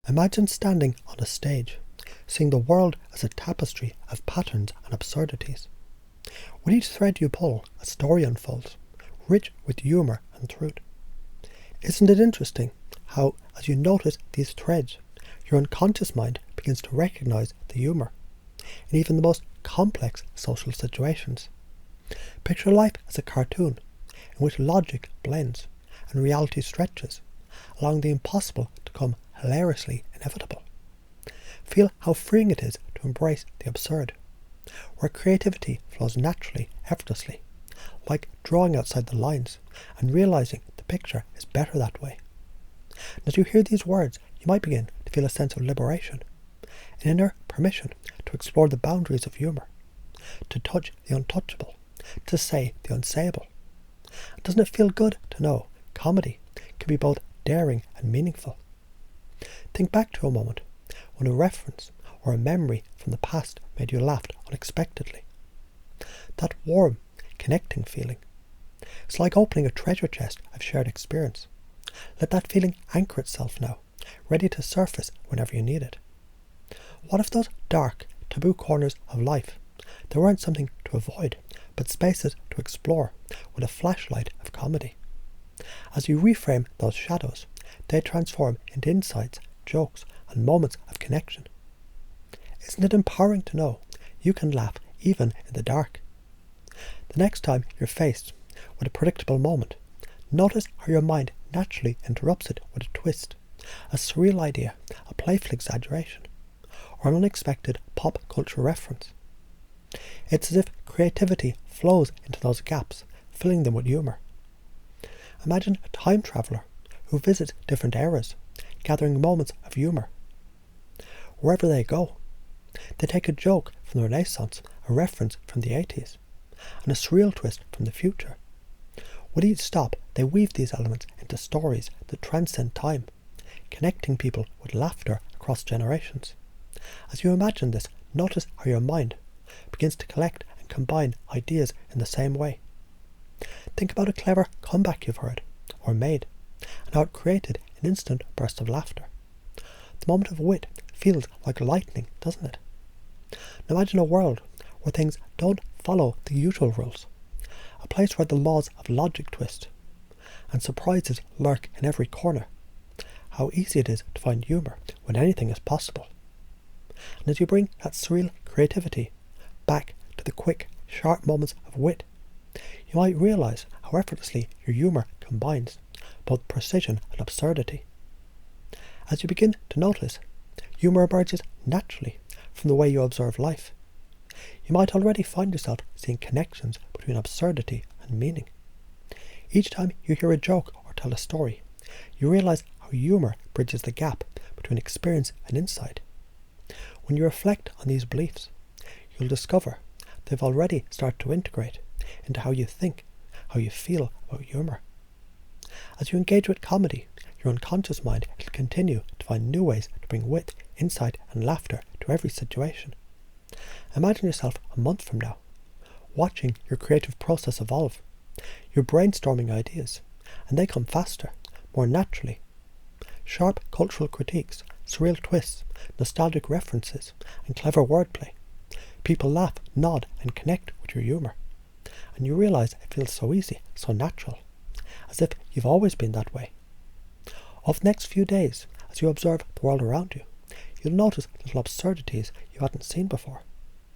Imagine standing on a stage, seeing the world as a tapestry of patterns and absurdities. With each thread you pull, a story unfolds, rich with humour and truth. Isn't it interesting how, as you notice these threads, your unconscious mind begins to recognise the humour in even the most complex social situations? Picture life as a cartoon in which logic blends and reality stretches, allowing the impossible to become hilariously inevitable. Feel how freeing it is to embrace the absurd, where creativity flows naturally, effortlessly, like drawing outside the lines and realising the picture is better that way. And as you hear these words, you might begin to feel a sense of liberation, an inner permission to explore the boundaries of humour, to touch the untouchable, to say the unsayable. And doesn't it feel good to know comedy can be both daring and meaningful? Think back to a moment when a reference or a memory from the past made you laugh unexpectedly. That warm, connecting feeling. It's like opening a treasure chest of shared experience. Let that feeling anchor itself now, ready to surface whenever you need it. What if those dark, taboo corners of life, they weren't something to avoid, but spaces to explore with a flashlight of comedy? As you reframe those shadows, they transform into insights, jokes, and moments of connection. Isn't it empowering to know you can laugh even in the dark? The next time you're faced with a predictable moment, notice how your mind naturally interrupts it with a twist, a surreal idea, a playful exaggeration, or an unexpected pop culture reference. It's as if creativity flows into those gaps, filling them with humour. Imagine a time traveller who visits different eras, gathering moments of humour. Wherever they go, they take a joke from the Renaissance, a reference from the 80s, and a surreal twist from the future. With each stop, they weave these elements into stories that transcend time, connecting people with laughter across generations. As you imagine this, notice how your mind begins to collect and combine ideas in the same way. Think about a clever comeback you've heard or made, and how it created an instant burst of laughter. The moment of wit feels like lightning, doesn't it? Now imagine a world where things don't follow the usual rules, a place where the laws of logic twist, and surprises lurk in every corner. How easy it is to find humour when anything is possible. And as you bring that surreal creativity back to the quick, sharp moments of wit, you might realise how effortlessly your humour combines both precision and absurdity. As you begin to notice, humour emerges naturally from the way you observe life. You might already find yourself seeing connections between absurdity and meaning. Each time you hear a joke or tell a story, you realise how humour bridges the gap between experience and insight. When you reflect on these beliefs, you'll discover they've already started to integrate into how you think, how you feel about humour. As you engage with comedy, your unconscious mind will continue to find new ways to bring wit, insight and laughter to every situation. Imagine yourself a month from now, watching your creative process evolve. You're brainstorming ideas, and they come faster, more naturally. Sharp cultural critiques, surreal twists, nostalgic references, and clever wordplay. People laugh, nod, and connect with your humour. And you realise it feels so easy, so natural, as if you've always been that way. Over the next few days, as you observe the world around you, you'll notice little absurdities you hadn't seen before.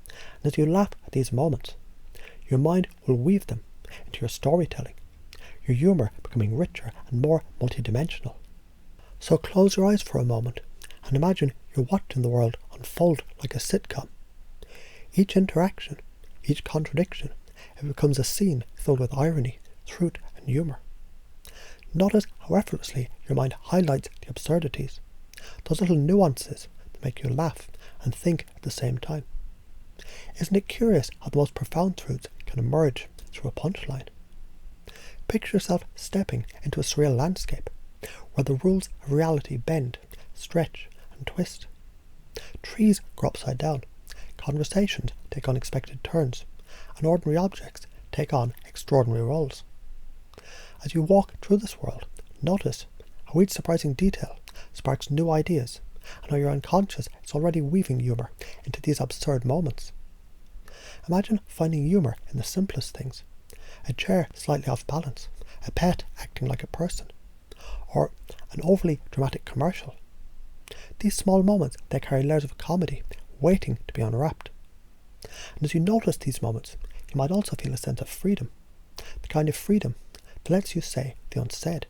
And as you laugh at these moments, your mind will weave them into your storytelling, your humour becoming richer and more multidimensional. So close your eyes for a moment and imagine you're watching the world unfold like a sitcom. Each interaction, each contradiction, it becomes a scene filled with irony, truth and humour. Notice how effortlessly your mind highlights the absurdities, those little nuances that make you laugh and think at the same time. Isn't it curious how the most profound truths can emerge through a punchline? Picture yourself stepping into a surreal landscape where the rules of reality bend, stretch and twist. Trees grow upside down, conversations take unexpected turns, and ordinary objects take on extraordinary roles. As you walk through this world, notice how each surprising detail sparks new ideas and how your unconscious is already weaving humour into these absurd moments. Imagine finding humour in the simplest things. A chair slightly off balance, a pet acting like a person, or an overly dramatic commercial. These small moments, they carry layers of comedy waiting to be unwrapped. And as you notice these moments, you might also feel a sense of freedom. The kind of freedom that lets you say the unsaid,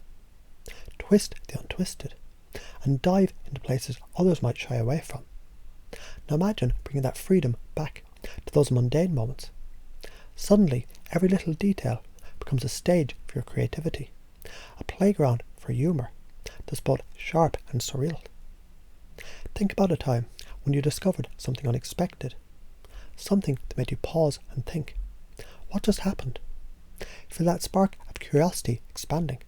twist the untwisted, and dive into places others might shy away from. Now imagine bringing that freedom back to those mundane moments. Suddenly, every little detail becomes a stage for your creativity, a playground for humour that's both sharp and surreal. Think about a time when you discovered something unexpected, something that made you pause and think, what just happened? Feel that spark of curiosity expanding.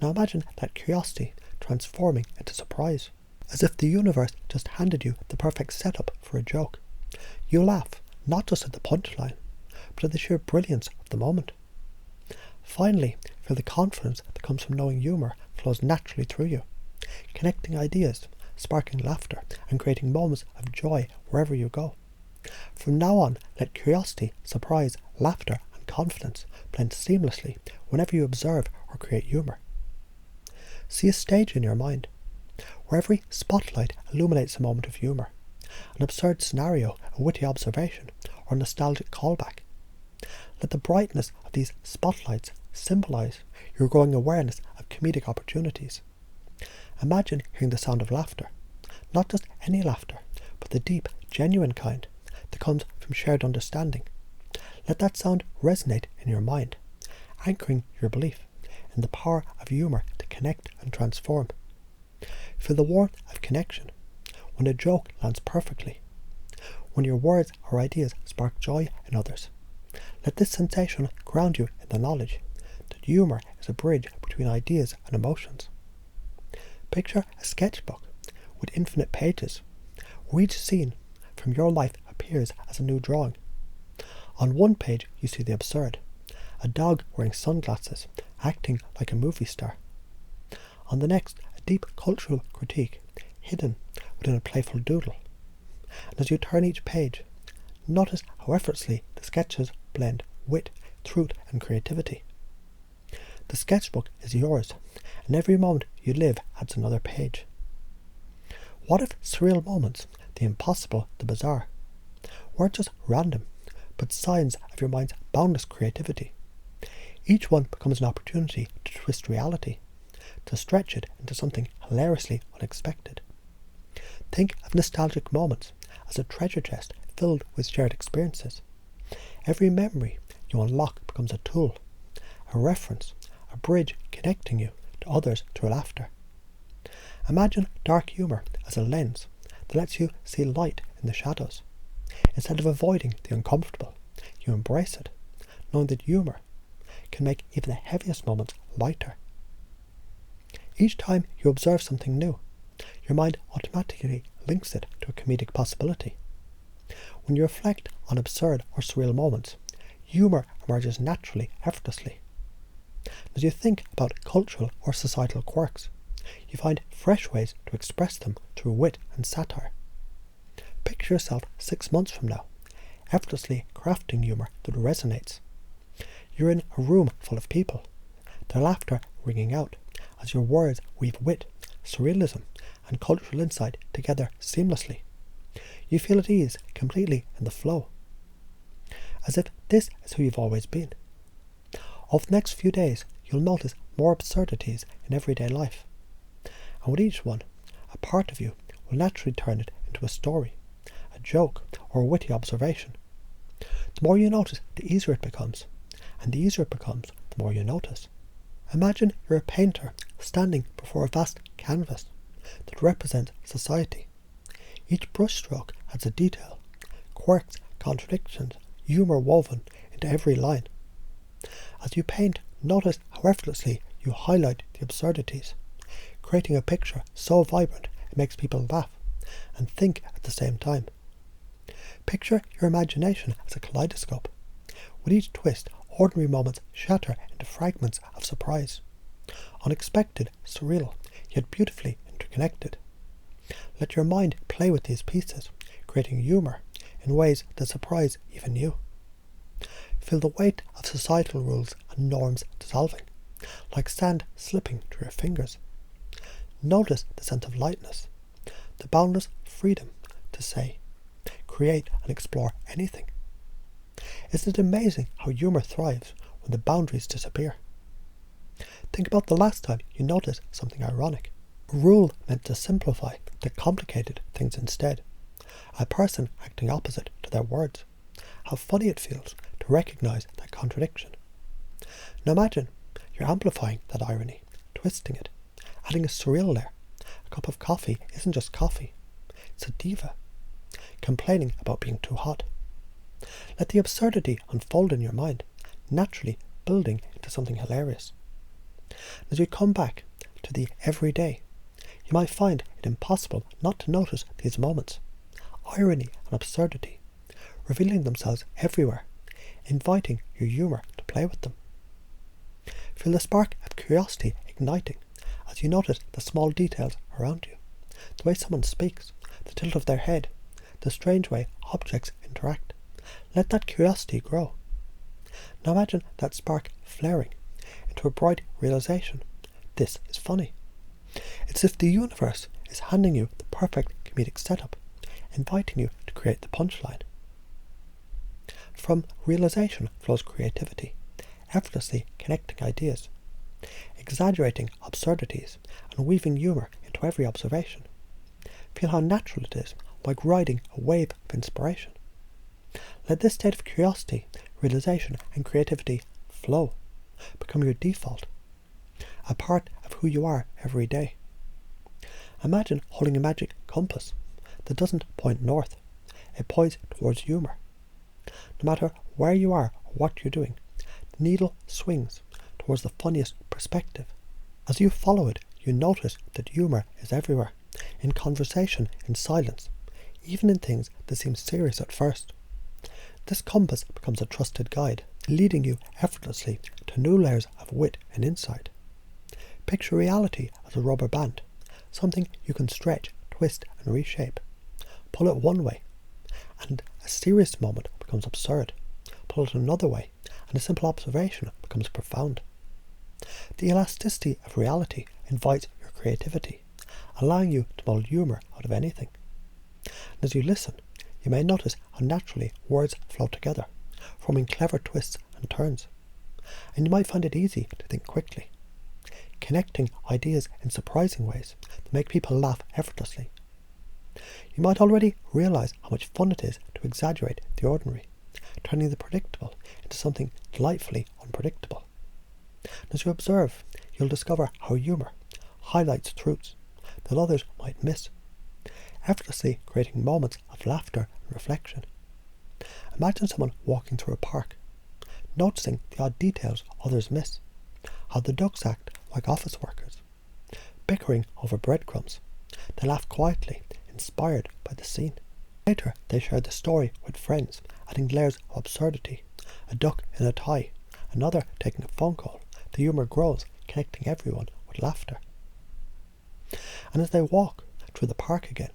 Now imagine that curiosity transforming into surprise, as if the universe just handed you the perfect setup for a joke. You laugh, not just at the punchline, but at the sheer brilliance of the moment. Finally, feel the confidence that comes from knowing humour flows naturally through you, connecting ideas, sparking laughter, and creating moments of joy wherever you go. From now on, let curiosity, surprise, laughter, and confidence blend seamlessly whenever you observe or create humour. See a stage in your mind, where every spotlight illuminates a moment of humour, an absurd scenario, a witty observation, or a nostalgic callback. Let the brightness of these spotlights symbolise your growing awareness of comedic opportunities. Imagine hearing the sound of laughter, not just any laughter, but the deep, genuine kind that comes from shared understanding. Let that sound resonate in your mind, anchoring your belief in the power of humour to connect and transform. Feel the warmth of connection when a joke lands perfectly, when your words or ideas spark joy in others. Let this sensation ground you in the knowledge that humour is a bridge between ideas and emotions. Picture a sketchbook with infinite pages, where each scene from your life appears as a new drawing. On one page you see the absurd, a dog wearing sunglasses, acting like a movie star. On the next, a deep cultural critique, hidden within a playful doodle. And as you turn each page, notice how effortlessly the sketches blend wit, truth, and creativity. The sketchbook is yours, and every moment you live adds another page. What if surreal moments, the impossible, the bizarre, weren't just random, but signs of your mind's boundless creativity? Each one becomes an opportunity to twist reality, to stretch it into something hilariously unexpected. Think of nostalgic moments as a treasure chest filled with shared experiences. Every memory you unlock becomes a tool, a reference, a bridge connecting you to others through laughter. Imagine dark humour as a lens that lets you see light in the shadows. Instead of avoiding the uncomfortable, you embrace it, knowing that humour can make even the heaviest moments lighter. Each time you observe something new, your mind automatically links it to a comedic possibility. When you reflect on absurd or surreal moments, humour emerges naturally, effortlessly. As you think about cultural or societal quirks, you find fresh ways to express them through wit and satire. Picture yourself 6 months from now, effortlessly crafting humour that resonates. You're in a room full of people, their laughter ringing out as your words weave wit, surrealism, and cultural insight together seamlessly. You feel at ease, completely in the flow, as if this is who you've always been. Over the next few days, you'll notice more absurdities in everyday life, and with each one, a part of you will naturally turn it into a story, a joke, or a witty observation. The more you notice, the easier it becomes, and the easier it becomes, the more you notice. Imagine you're a painter standing before a vast canvas that represents society. Each brushstroke adds a detail, quirks, contradictions, humour woven into every line. As you paint, notice how effortlessly you highlight the absurdities, creating a picture so vibrant it makes people laugh and think at the same time. Picture your imagination as a kaleidoscope. With each twist, ordinary moments shatter into fragments of surprise. Unexpected, surreal, yet beautifully interconnected. Let your mind play with these pieces, creating humour in ways that surprise even you. Feel the weight of societal rules and norms dissolving, like sand slipping through your fingers. Notice the sense of lightness, the boundless freedom to say, create and explore anything. Isn't it amazing how humour thrives when the boundaries disappear? Think about the last time you noticed something ironic. A rule meant to simplify that complicated things instead. A person acting opposite to their words. How funny it feels to recognise that contradiction. Now imagine you're amplifying that irony, twisting it, adding a surreal layer. A cup of coffee isn't just coffee, it's a diva, complaining about being too hot. Let the absurdity unfold in your mind, naturally building into something hilarious. As you come back to the everyday, you might find it impossible not to notice these moments, irony and absurdity, revealing themselves everywhere, inviting your humour to play with them. Feel the spark of curiosity igniting as you notice the small details around you, the way someone speaks, the tilt of their head, the strange way objects interact. Let that curiosity grow. Now imagine that spark flaring into a bright realization. This is funny. It's as if the universe is handing you the perfect comedic setup, inviting you to create the punchline. From realization flows creativity, effortlessly connecting ideas, exaggerating absurdities and weaving humour into every observation. Feel how natural it is, like riding a wave of inspiration. Let this state of curiosity, realization and creativity flow, become your default, a part of who you are every day. Imagine holding a magic compass that doesn't point north, it points towards humour. No matter where you are or what you're doing, the needle swings towards the funniest perspective. As you follow it, you notice that humour is everywhere, in conversation, in silence, even in things that seem serious at first. This compass becomes a trusted guide, leading you effortlessly to new layers of wit and insight. Picture reality as a rubber band, something you can stretch, twist and reshape. Pull it one way, and a serious moment becomes absurd. Pull it another way, and a simple observation becomes profound. The elasticity of reality invites your creativity, allowing you to mold humour out of anything. And as you listen, you may notice how naturally words flow together, forming clever twists and turns. And you might find it easy to think quickly, connecting ideas in surprising ways that make people laugh effortlessly. You might already realise how much fun it is to exaggerate the ordinary, turning the predictable into something delightfully unpredictable. As you observe, you'll discover how humour highlights truths that others might miss, effortlessly creating moments of laughter and reflection. Imagine someone walking through a park, noticing the odd details others miss, how the ducks act like office workers, bickering over breadcrumbs. They laugh quietly, inspired by the scene. Later, they share the story with friends, adding layers of absurdity. A duck in a tie, another taking a phone call. The humour grows, connecting everyone with laughter. And as they walk through the park again,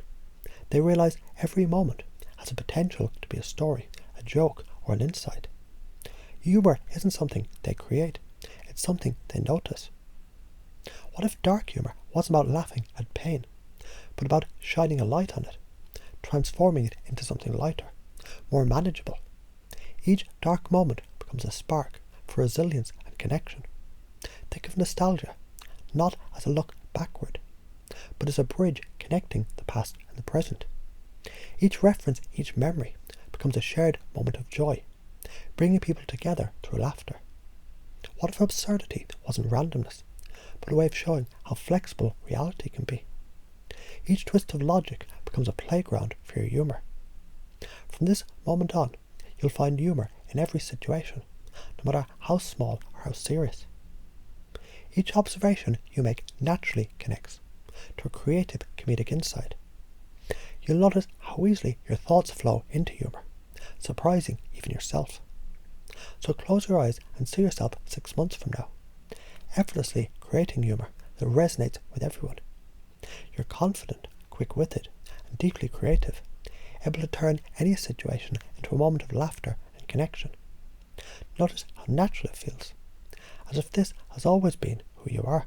they realise every moment has the potential to be a story, a joke, or an insight. Humour isn't something they create, it's something they notice. What if dark humour wasn't about laughing at pain, but about shining a light on it, transforming it into something lighter, more manageable? Each dark moment becomes a spark for resilience and connection. Think of nostalgia, not as a look backward, but as a bridge connecting the past and the present. Each reference, each memory, becomes a shared moment of joy, bringing people together through laughter. What if absurdity wasn't randomness, but a way of showing how flexible reality can be? Each twist of logic becomes a playground for your humour. From this moment on, you'll find humour in every situation, no matter how small or how serious. Each observation you make naturally connects to a creative comedic insight. You'll notice how easily your thoughts flow into humour, surprising even yourself. So close your eyes and see yourself 6 months from now, effortlessly creating humour that resonates with everyone. You're confident, quick-witted, and deeply creative, able to turn any situation into a moment of laughter and connection. Notice how natural it feels, as if this has always been who you are.